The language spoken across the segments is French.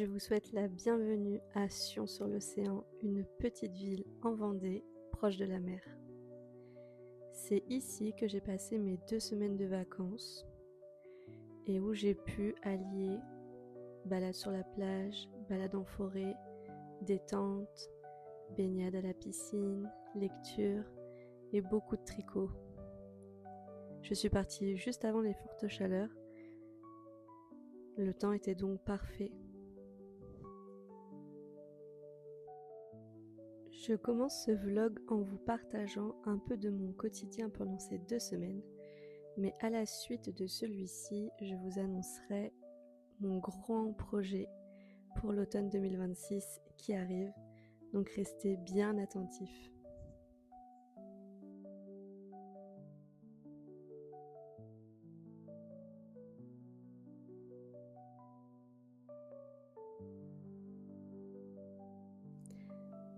Je vous souhaite la bienvenue à Sion-sur-l'Océan, une petite ville en Vendée, proche de la mer. C'est ici que j'ai passé mes 2 semaines de vacances et où j'ai pu allier balade sur la plage, balade en forêt, détente, baignade à la piscine, lecture et beaucoup de tricot. Je suis partie juste avant les fortes chaleurs. Le temps était donc parfait. Je commence ce vlog en vous partageant un peu de mon quotidien pendant ces 2 semaines, mais à la suite de celui-ci, je vous annoncerai mon grand projet pour l'automne 2026 qui arrive, donc restez bien attentifs.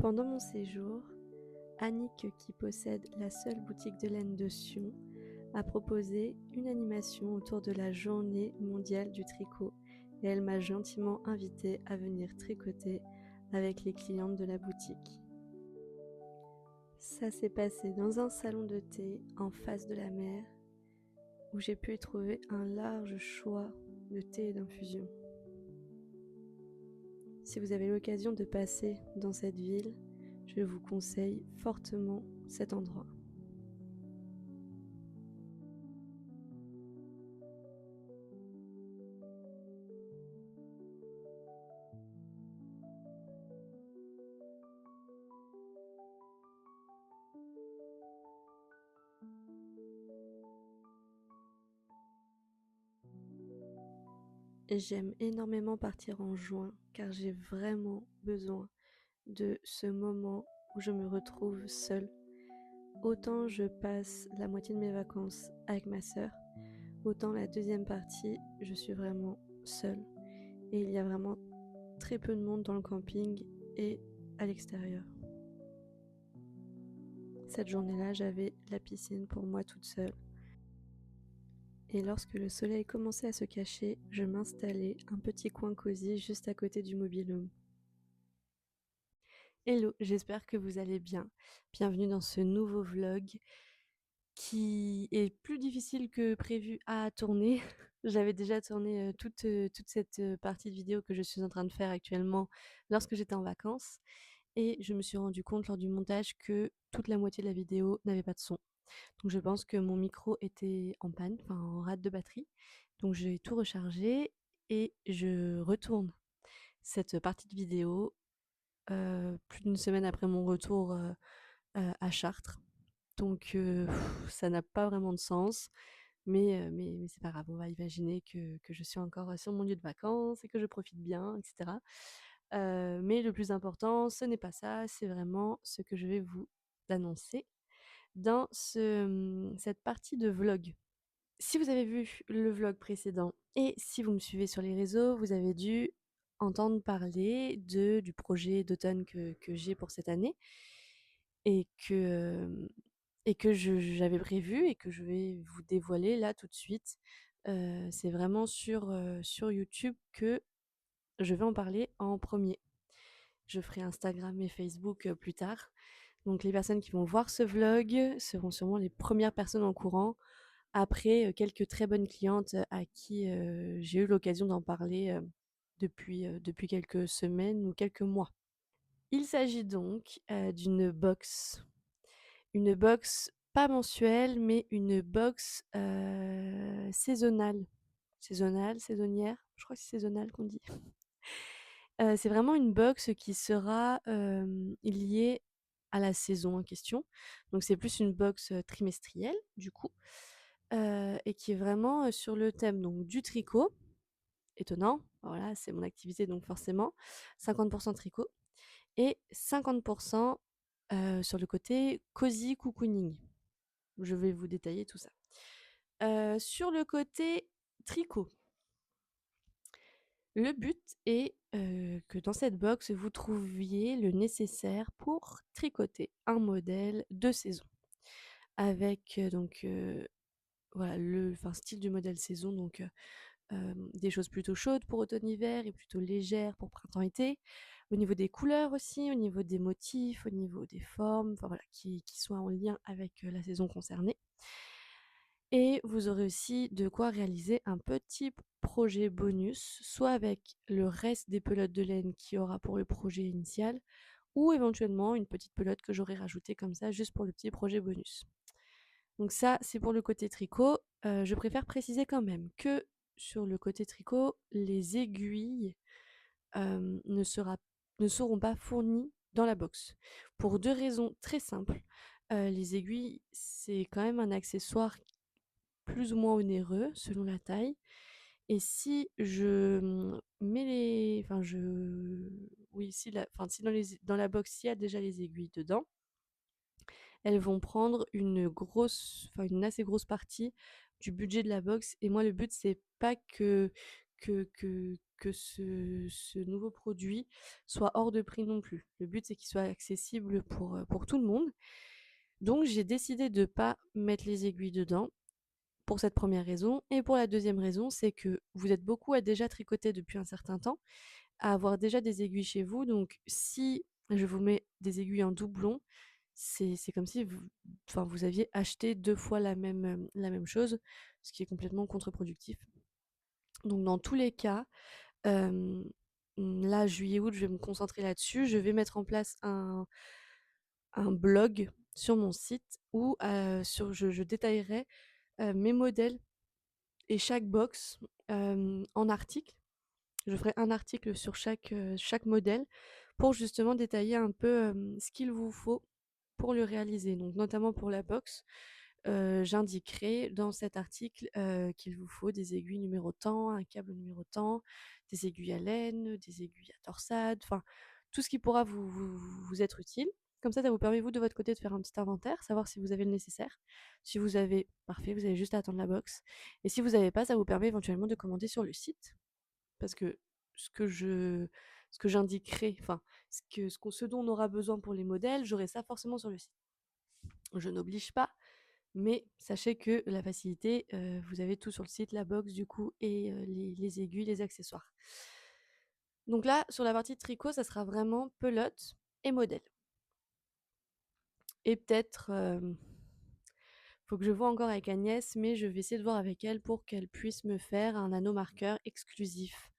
Pendant mon séjour, Annick, qui possède la seule boutique de laine de Sion, a proposé une animation autour de la journée mondiale du tricot et elle m'a gentiment invitée à venir tricoter avec les clientes de la boutique. Ça s'est passé dans un salon de thé en face de la mer où j'ai pu y trouver un large choix de thé et d'infusions. Si vous avez l'occasion de passer dans cette ville, je vous conseille fortement cet endroit. J'aime énormément partir en juin car j'ai vraiment besoin de ce moment où je me retrouve seule. Autant je passe la moitié de mes vacances avec ma sœur, autant la deuxième partie, je suis vraiment seule. Et il y a vraiment très peu de monde dans le camping et à l'extérieur. Cette journée-là, j'avais la piscine pour moi toute seule. Et lorsque le soleil commençait à se cacher, je m'installais un petit coin cosy juste à côté du mobil-home. Hello, j'espère que vous allez bien. Bienvenue dans ce nouveau vlog qui est plus difficile que prévu à tourner. J'avais déjà tourné toute cette partie de vidéo que je suis en train de faire actuellement lorsque j'étais en vacances et je me suis rendu compte lors du montage que toute la moitié de la vidéo n'avait pas de son. Donc je pense que mon micro était en panne, enfin en rate de batterie. Donc j'ai tout rechargé et je retourne cette partie de vidéo plus d'une semaine après mon retour à Chartres. Donc ça n'a pas vraiment de sens, mais c'est pas grave, on va imaginer que je suis encore sur mon lieu de vacances et que je profite bien, et cetera. Mais le plus important, ce n'est pas ça, c'est vraiment ce que je vais vous annoncer dans cette partie de vlog. Si vous avez vu le vlog précédent et si vous me suivez sur les réseaux, vous avez dû entendre parler du projet d'automne que j'ai pour cette année et que j'avais prévu et que je vais vous dévoiler là tout de suite. C'est vraiment sur YouTube que je vais en parler en premier. Je ferai Instagram et Facebook plus tard. Donc les personnes qui vont voir ce vlog seront sûrement les premières personnes en courant après quelques très bonnes clientes à qui j'ai eu l'occasion d'en parler depuis quelques semaines ou quelques mois. Il s'agit donc une box pas mensuelle, mais une box saisonnale. Saisonnale, saisonnière, je crois que c'est saisonnale qu'on dit. C'est vraiment une box qui sera liée à la saison en question. Donc c'est plus une box trimestrielle du coup, et qui est vraiment sur le thème donc du tricot. Étonnant, voilà, c'est mon activité donc forcément 50% tricot et 50% sur le côté cosy cocooning. Je vais vous détailler tout ça. Sur le côté tricot, le but est que dans cette box, vous trouviez le nécessaire pour tricoter un modèle de saison. Avec donc voilà, style du modèle saison, donc des choses plutôt chaudes pour automne-hiver et plutôt légères pour printemps-été. Au niveau des couleurs aussi, au niveau des motifs, au niveau des formes, enfin voilà, qui soient en lien avec, la saison concernée. Et vous aurez aussi de quoi réaliser un petit projet bonus, soit avec le reste des pelotes de laine qu'il y aura pour le projet initial, ou éventuellement une petite pelote que j'aurais rajoutée comme ça juste pour le petit projet bonus. Donc ça, c'est pour le côté tricot. Je préfère préciser quand même que sur le côté tricot, les aiguilles ne, ne seront pas fournies dans la box. Pour deux raisons très simples. Les aiguilles, c'est quand même un accessoire plus ou moins onéreux selon la taille. Et si je mets les... Enfin, je... Oui, si dans la box, il y a déjà les aiguilles dedans, elles vont prendre une assez grosse partie du budget de la box. Et moi, le but, c'est pas que ce nouveau produit soit hors de prix non plus. Le but, c'est qu'il soit accessible pour tout le monde. Donc, j'ai décidé de pas mettre les aiguilles dedans pour cette première raison. Et pour la deuxième raison, c'est que vous êtes beaucoup à déjà tricoter depuis un certain temps, à avoir déjà des aiguilles chez vous. Donc, si je vous mets des aiguilles en doublon, c'est comme si vous aviez acheté 2 fois la même chose, ce qui est complètement contre-productif. Donc dans tous les cas, hem, là, juillet-août, je vais me concentrer là-dessus. Je vais mettre en place un blog sur mon site où, je détaillerai, mes modèles et chaque box, en article. Je ferai un article sur chaque modèle pour justement détailler un peu, ce qu'il vous faut pour le réaliser. Donc notamment pour la box, j'indiquerai dans cet article, qu'il vous faut des aiguilles numéro tant, un câble numéro tant, des aiguilles à laine, des aiguilles à torsade, enfin tout ce qui pourra vous être utile. Comme ça vous permet vous de votre côté de faire un petit inventaire, savoir si vous avez le nécessaire. Si vous avez, parfait, vous avez juste à attendre la box et si vous avez pas, ça vous permet éventuellement de commander sur le site. Parce que ce que je ce que j'indiquerai, enfin ce dont on aura besoin pour les modèles, j'aurai ça forcément sur le site. Je n'oblige pas, mais sachez que la facilité, vous avez tout sur le site, la box du coup et les aiguilles, les accessoires. Donc là, sur la partie tricot, ça sera vraiment pelote et modèle. Et peut-être, faut que je vois encore avec Agnès, mais je vais essayer de voir avec elle pour qu'elle puisse me faire un anneau marqueur exclusif,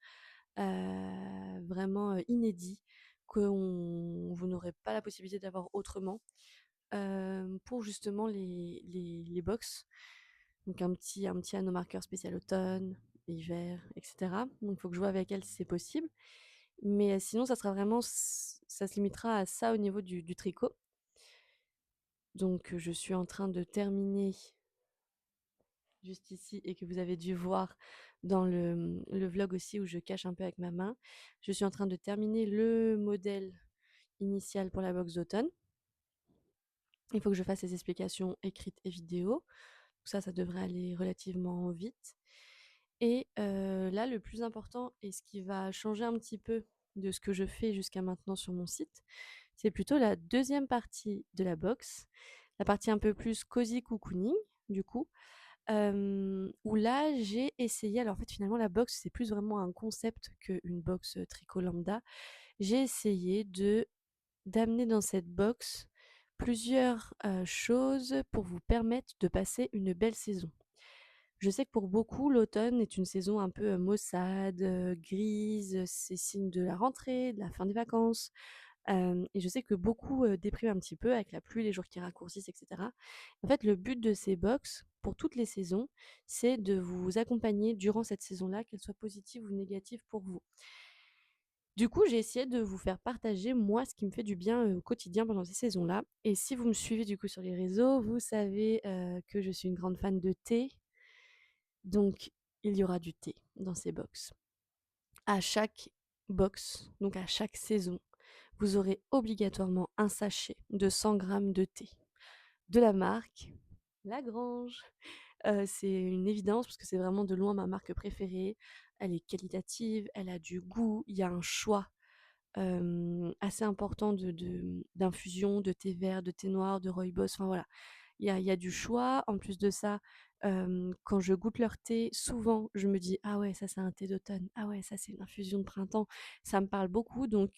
vraiment, inédit, que vous n'aurez pas la possibilité d'avoir autrement, pour justement les box. Donc un petit anneau marqueur spécial automne, hiver, et cetera. Donc il faut que je vois avec elle si c'est possible. Mais sinon ça sera vraiment ça se limitera à ça au niveau du tricot. Donc je suis en train de terminer juste ici et que vous avez dû voir dans le vlog aussi où je cache un peu avec ma main. Je suis en train de terminer le modèle initial pour la box d'automne. Il faut que je fasse les explications écrites et vidéo. Ça devrait aller relativement vite. Et là, le plus important et ce qui va changer un petit peu de ce que je fais jusqu'à maintenant sur mon site, c'est plutôt la deuxième partie de la box, la partie un peu plus cosy cocooning, du coup, où là, j'ai essayé, alors en fait, finalement, la box, c'est plus vraiment un concept qu'une box tricot lambda. J'ai essayé d'amener dans cette box plusieurs choses pour vous permettre de passer une belle saison. Je sais que pour beaucoup, l'automne est une saison un peu maussade, grise, c'est signe de la rentrée, de la fin des vacances. Et je sais que beaucoup dépriment un petit peu avec la pluie, les jours qui raccourcissent, etc. En fait, le but de ces box, pour toutes les saisons, c'est de vous accompagner durant cette saison-là, qu'elle soit positive ou négative pour vous. Du coup, j'ai essayé de vous faire partager, moi, ce qui me fait du bien au quotidien pendant ces saisons-là. Et si vous me suivez du coup sur les réseaux, vous savez que je suis une grande fan de thé. Donc, il y aura du thé dans ces box. À chaque box, donc à chaque saison, vous aurez obligatoirement un sachet de 100 grammes de thé. De la marque Lagrange. C'est une évidence parce que c'est vraiment de loin ma marque préférée. Elle est qualitative, elle a du goût, il y a un choix assez important d'infusions, de thé vert, de thé noir, de rooibos, enfin voilà. il y a du choix. En plus de ça, quand je goûte leur thé, souvent, je me dis: «Ah ouais, ça, c'est un thé d'automne. Ah ouais, ça, c'est une infusion de printemps». Ça me parle beaucoup, donc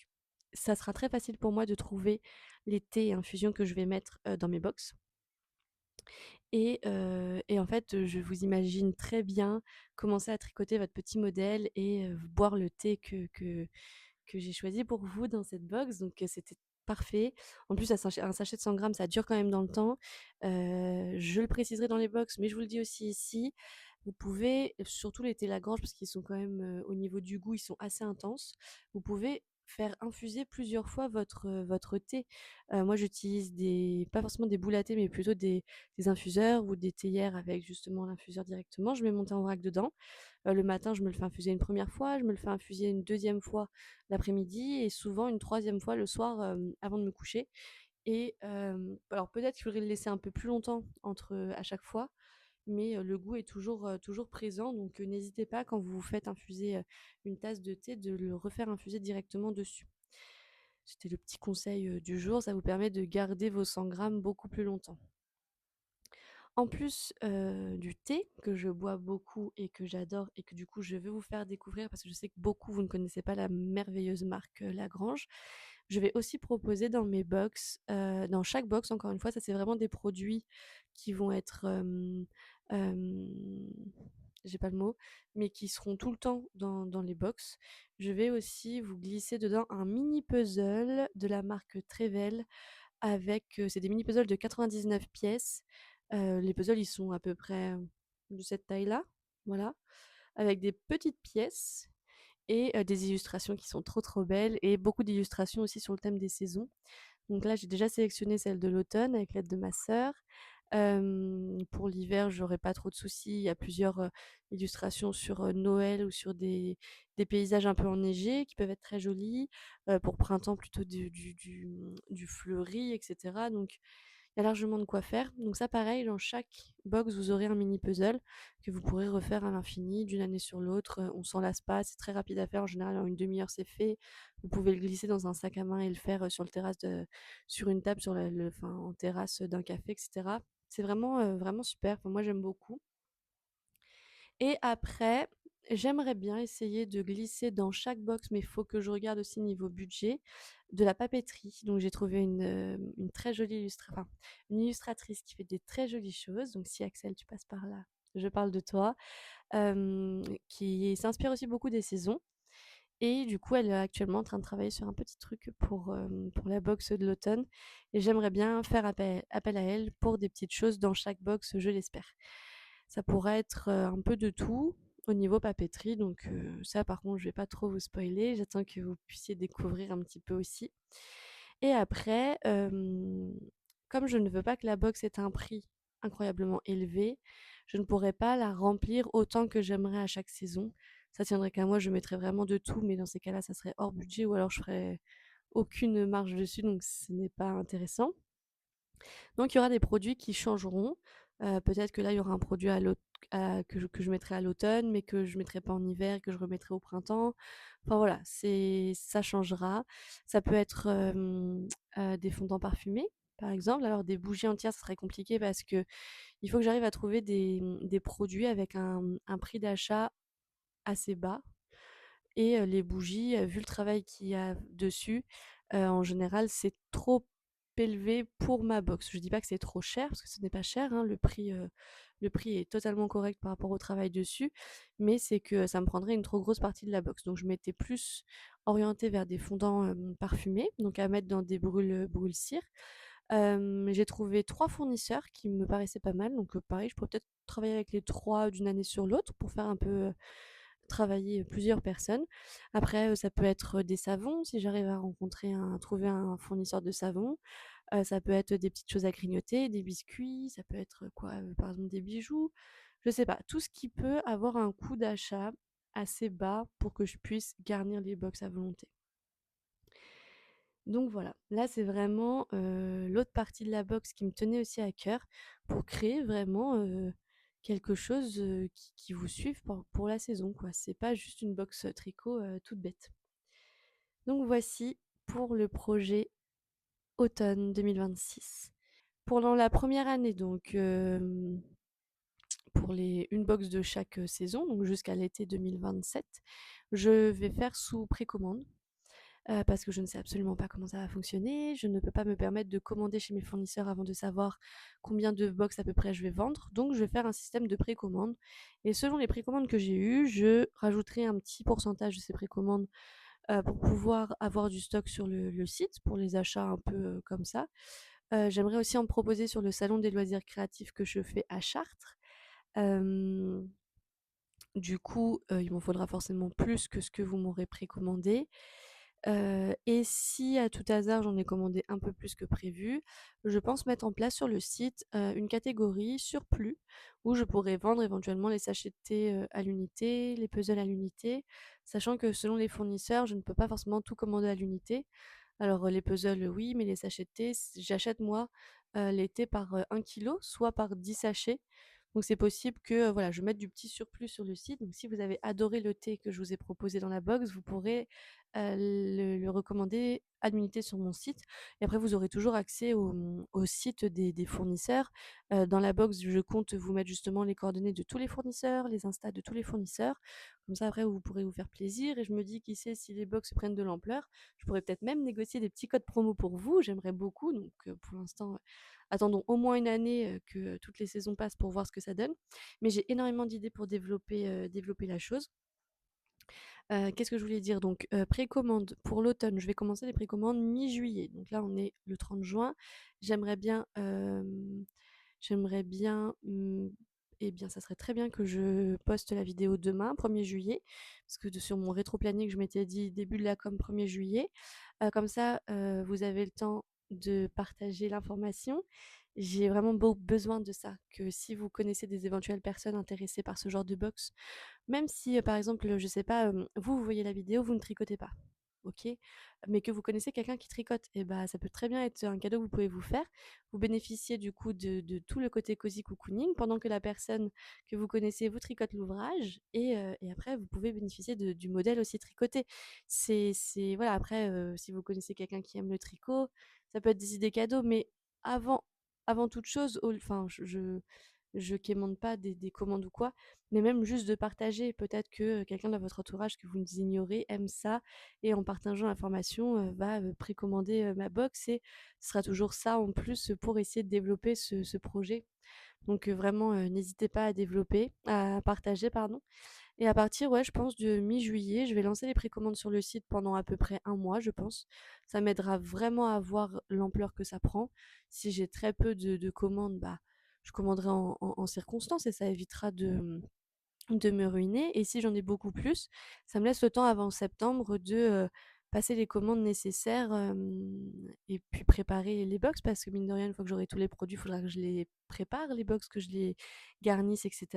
ça sera très facile pour moi de trouver les thés et infusions que je vais mettre, dans mes box. Et en fait, je vous imagine très bien commencer à tricoter votre petit modèle et boire le thé que j'ai choisi pour vous dans cette box, donc c'était parfait. En plus, un sachet de 100 grammes, ça dure quand même dans le temps. Je le préciserai dans les box, mais je vous le dis aussi ici, vous pouvez, surtout les thés Lagrange, parce qu'ils sont quand même, au niveau du goût, ils sont assez intenses, vous pouvez faire infuser plusieurs fois votre thé. Moi, j'utilise pas forcément des boules à thé, mais plutôt des infuseurs ou des théières avec justement l'infuseur directement. Je mets mon thé en vrac dedans. Le matin, je me le fais infuser une première fois, je me le fais infuser une deuxième fois l'après-midi et souvent une troisième fois le soir, avant de me coucher. Et alors peut-être qu'il faudrait le laisser un peu plus longtemps à chaque fois, mais le goût est toujours présent, donc n'hésitez pas quand vous faites infuser, une tasse de thé de le refaire infuser directement dessus. C'était le petit conseil, du jour, ça vous permet de garder vos 100 grammes beaucoup plus longtemps. En plus, du thé que je bois beaucoup et que j'adore et que du coup je veux vous faire découvrir parce que je sais que beaucoup vous ne connaissez pas la merveilleuse marque, Lagrange. Je vais aussi proposer dans mes box, dans chaque box encore une fois, ça c'est vraiment des produits qui vont être, j'ai pas le mot, mais qui seront tout le temps dans les box. Je vais aussi vous glisser dedans un mini puzzle de la marque Trevel avec, c'est des mini puzzles de 99 pièces. Les puzzles, ils sont à peu près, de cette taille-là, voilà, avec des petites pièces et des illustrations qui sont trop, trop belles et beaucoup d'illustrations aussi sur le thème des saisons. Donc là, j'ai déjà sélectionné celle de l'automne avec l'aide de ma sœur. Pour l'hiver, j'aurais pas trop de soucis. Il y a plusieurs, illustrations sur, Noël ou sur des paysages un peu enneigés qui peuvent être très jolis. Pour printemps, plutôt du fleuri et cetera. Donc il y a largement de quoi faire. Donc ça, pareil, dans chaque box, vous aurez un mini puzzle que vous pourrez refaire à l'infini, d'une année sur l'autre. On s'en lasse pas, c'est très rapide à faire. En général, en une demi-heure, c'est fait. Vous pouvez le glisser dans un sac à main et le faire sur une table, enfin, en terrasse d'un café, etc. C'est vraiment, vraiment super. Enfin, moi, j'aime beaucoup. Et après, j'aimerais bien essayer de glisser dans chaque box, mais il faut que je regarde aussi niveau budget, de la papeterie. Donc j'ai trouvé une très jolie une illustratrice qui fait des très jolies choses. Donc si Axel, tu passes par là, je parle de toi. Qui s'inspire aussi beaucoup des saisons. Et du coup, elle est actuellement en train de travailler sur un petit truc pour la box de l'automne. Et j'aimerais bien faire appel à elle pour des petites choses dans chaque box, je l'espère. Ça pourrait être un peu de tout au niveau papeterie. Donc ça, par contre, je vais pas trop vous spoiler. J'attends que vous puissiez découvrir un petit peu aussi. Et après, comme je ne veux pas que la box ait un prix incroyablement élevé, je ne pourrais pas la remplir autant que j'aimerais à chaque saison. Ça tiendrait qu'à moi, je mettrais vraiment de tout, mais dans ces cas-là, ça serait hors budget ou alors je ferais aucune marge dessus, donc ce n'est pas intéressant. Donc il y aura des produits qui changeront. Peut-être que là, il y aura un produit que je mettrai à l'automne, mais que je mettrai pas en hiver, que je remettrai au printemps. Enfin voilà, ça changera. Ça peut être des fondants parfumés, par exemple. Alors des bougies entières, ça serait compliqué parce que il faut que j'arrive à trouver des produits avec un prix d'achat assez bas. Et les bougies, vu le travail qu'il y a dessus, en général, c'est trop élevé pour ma box. Je dis pas que c'est trop cher, parce que ce n'est pas cher, hein, le prix est totalement correct par rapport au travail dessus, mais c'est que ça me prendrait une trop grosse partie de la box. Donc je m'étais plus orientée vers des fondants, parfumés, donc à mettre dans des brûle-cire. J'ai trouvé 3 fournisseurs qui me paraissaient pas mal, donc pareil, je pourrais peut-être travailler avec les 3 d'une année sur l'autre pour faire un peu, travailler plusieurs personnes. Après, ça peut être des savons, si j'arrive à trouver un fournisseur de savons. Ça peut être des petites choses à grignoter, des biscuits, ça peut être quoi? Par exemple des bijoux, je sais pas. Tout ce qui peut avoir un coût d'achat assez bas pour que je puisse garnir les box à volonté. Donc voilà, là c'est vraiment, l'autre partie de la box qui me tenait aussi à cœur pour créer vraiment, quelque chose, qui vous suive pour la saison quoi. C'est pas juste une box, tricot, toute bête. Donc voici pour le projet automne 2026. Pendant la première année, donc pour une box de chaque saison, donc jusqu'à l'été 2027, je vais faire sous précommande. Parce que je ne sais absolument pas comment ça va fonctionner. Je ne peux pas me permettre de commander chez mes fournisseurs avant de savoir combien de box à peu près je vais vendre. Donc je vais faire un système de précommande. Et selon les précommandes que j'ai eues, je rajouterai un petit pourcentage de ces précommandes pour pouvoir avoir du stock sur le site, pour les achats un peu comme ça. J'aimerais aussi en proposer sur le salon des loisirs créatifs que je fais à Chartres. Euh, du coup, il m'en faudra forcément plus que ce que vous m'aurez précommandé. Et si à tout hasard j'en ai commandé un peu plus que prévu, je pense mettre en place sur le site, une catégorie surplus où je pourrais vendre éventuellement les sachets de thé, à l'unité, les puzzles à l'unité, sachant que selon les fournisseurs, je ne peux pas forcément tout commander à l'unité. Alors, les puzzles, oui, mais les sachets de thé, j'achète moi, les thés par 1 kg, soit par 10 sachets. Donc c'est possible que voilà, je mette du petit surplus sur le site. Donc si vous avez adoré le thé que je vous ai proposé dans la box, vous pourrez le recommander à l'unité sur mon site. Et après, vous aurez toujours accès au site des fournisseurs. Dans la box, je compte vous mettre justement les coordonnées de tous les fournisseurs, les instas de tous les fournisseurs. Comme ça, après, vous pourrez vous faire plaisir. Et je me dis, qui sait, si les box prennent de l'ampleur, je pourrais peut-être même négocier des petits codes promo pour vous. J'aimerais beaucoup. Donc pour l'instant, attendons au moins une année que toutes les saisons passent pour voir ce que ça donne. Mais j'ai énormément d'idées pour développer la chose. Qu'est-ce que je voulais dire? Donc, précommande pour l'automne, je vais commencer les précommandes mi-juillet. Donc là, on est le 30 juin. J'aimerais bien, j'aimerais bien, eh bien, ça serait très bien que je poste la vidéo demain, 1er juillet, parce que sur mon rétro-planning, je m'étais dit début de la com 1er juillet. Comme ça, vous avez le temps de partager l'information. J'ai vraiment besoin de ça, que si vous connaissez des éventuelles personnes intéressées par ce genre de box, même si, par exemple, je sais pas, vous voyez la vidéo, vous ne tricotez pas, OK? Mais que vous connaissez quelqu'un qui tricote et bah, ça peut très bien être un cadeau que vous pouvez vous faire. Vous bénéficiez du coup de tout le côté cosy cocooning pendant que la personne que vous connaissez vous tricote l'ouvrage et après vous pouvez bénéficier du modèle aussi tricoté. C'est voilà, après, si vous connaissez quelqu'un qui aime le tricot, ça peut être des idées cadeaux, mais avant avant toute chose, enfin je quémande pas des commandes ou quoi, mais même juste de partager. Peut-être que quelqu'un dans votre entourage que vous ignorez aime ça et en partageant l'information va précommander ma box et ce sera toujours ça en plus pour essayer de développer ce projet. Donc vraiment, n'hésitez pas à partager, pardon. Et à partir, ouais, je pense de mi-juillet, je vais lancer les précommandes sur le site pendant à peu près un mois, je pense. Ça m'aidera vraiment à voir l'ampleur que ça prend. Si j'ai très peu de commandes, bah, je commanderai en circonstance et ça évitera de me ruiner. Et si j'en ai beaucoup plus, ça me laisse le temps avant septembre de passer les commandes nécessaires et puis préparer les box parce que mine de rien, une fois que j'aurai tous les produits, il faudra que je les prépare, les box, que je les garnisse, etc.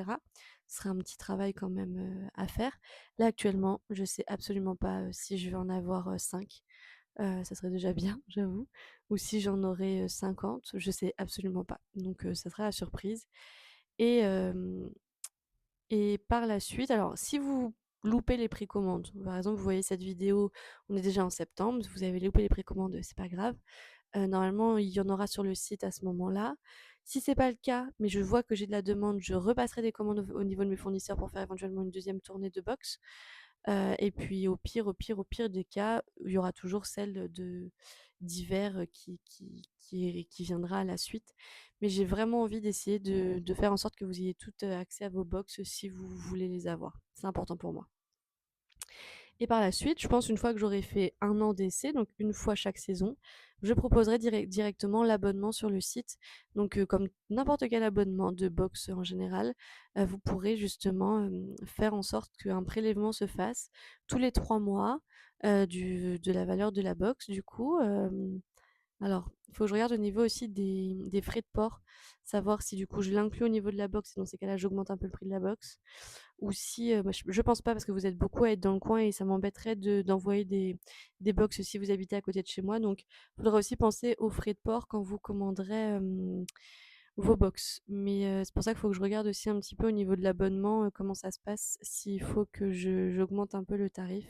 Ce sera un petit travail quand même à faire. Là, actuellement, je sais absolument pas si je vais en avoir 5. Ça serait déjà bien, j'avoue. Ou si j'en aurai 50, je sais absolument pas. Donc ça sera la surprise. Et, et par la suite, alors si vous loupez les précommandes, par exemple, vous voyez cette vidéo, on est déjà en septembre, vous avez loupé les précommandes, c'est pas grave. Normalement, il y en aura sur le site à ce moment-là. Si c'est pas le cas, mais je vois que j'ai de la demande, je repasserai des commandes au niveau de mes fournisseurs pour faire éventuellement une deuxième tournée de box. Et puis au pire des cas, il y aura toujours celle d'hiver qui viendra à la suite. Mais j'ai vraiment envie d'essayer de faire en sorte que vous ayez tout accès à vos box si vous voulez les avoir. C'est important pour moi. Et par la suite, je pense une fois que j'aurai fait un an d'essai, donc une fois chaque saison, je proposerai directement l'abonnement sur le site. Donc comme n'importe quel abonnement de box en général, vous pourrez justement faire en sorte qu'un prélèvement se fasse tous les 3 mois de la valeur de la box. Du coup, alors, il faut que je regarde au niveau aussi des frais de port, savoir si du coup je l'inclus au niveau de la box et dans ces cas-là j'augmente un peu le prix de la box. Ou si, bah, je pense pas parce que vous êtes beaucoup à être dans le coin et ça m'embêterait d'envoyer des box si vous habitez à côté de chez moi. Donc, il faudra aussi penser aux frais de port quand vous commanderez vos box. Mais c'est pour ça qu'il faut que je regarde aussi un petit peu au niveau de l'abonnement comment ça se passe, s'il faut que j'augmente un peu le tarif.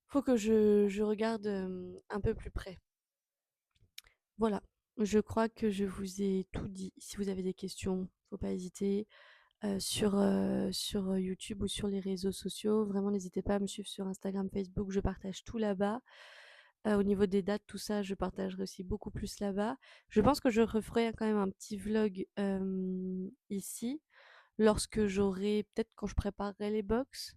Faut que je regarde un peu plus près. Voilà. Je crois que je vous ai tout dit. Si vous avez des questions, faut pas hésiter, sur YouTube ou sur les réseaux sociaux. Vraiment, n'hésitez pas à me suivre sur Instagram, Facebook, je partage tout là-bas. Au niveau des dates, tout ça, je partagerai aussi beaucoup plus là-bas. Je pense que je referai quand même un petit vlog, ici, lorsque j'aurai peut-être quand je préparerai les box.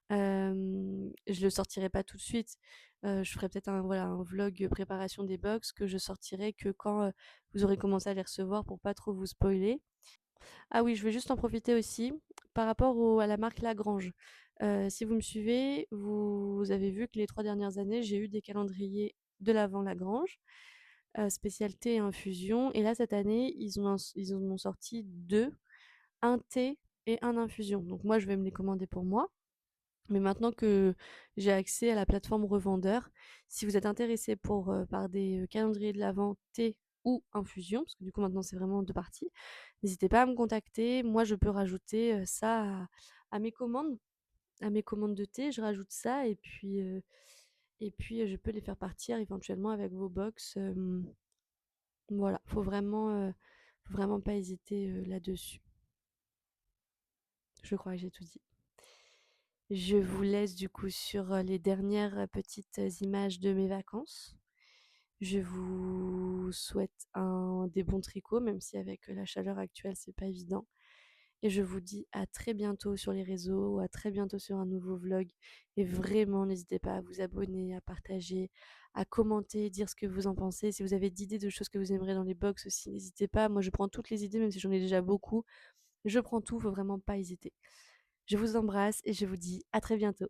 Je le sortirai pas tout de suite. Je ferai peut-être un vlog préparation des box que je sortirai que quand, vous aurez commencé à les recevoir pour pas trop vous spoiler. Ah oui, je vais juste en profiter aussi par rapport à la marque Lagrange. Si vous me suivez, vous avez vu que les 3 dernières années, j'ai eu des calendriers de l'Avent Lagrange, spécialité infusion. Et là, cette année, ils en ont sorti deux, un thé et un infusion. Donc moi, je vais me les commander pour moi. Mais maintenant que j'ai accès à la plateforme revendeur, si vous êtes intéressé par des calendriers de l'Avent thé ou infusion, parce que du coup maintenant c'est vraiment deux parties, n'hésitez pas à me contacter. Moi je peux rajouter ça à mes commandes, à mes commandes de thé, je rajoute ça et puis je peux les faire partir éventuellement avec vos box. Voilà, faut vraiment pas hésiter là-dessus. Je crois que j'ai tout dit. Je vous laisse du coup sur les dernières petites images de mes vacances. Je vous souhaite des bons tricots, même si avec la chaleur actuelle, c'est pas évident. Et je vous dis à très bientôt sur les réseaux, à très bientôt sur un nouveau vlog. Et vraiment, n'hésitez pas à vous abonner, à partager, à commenter, dire ce que vous en pensez. Si vous avez d'idées de choses que vous aimeriez dans les box aussi, n'hésitez pas. Moi, je prends toutes les idées, même si j'en ai déjà beaucoup. Je prends tout, faut vraiment pas hésiter. Je vous embrasse et je vous dis à très bientôt.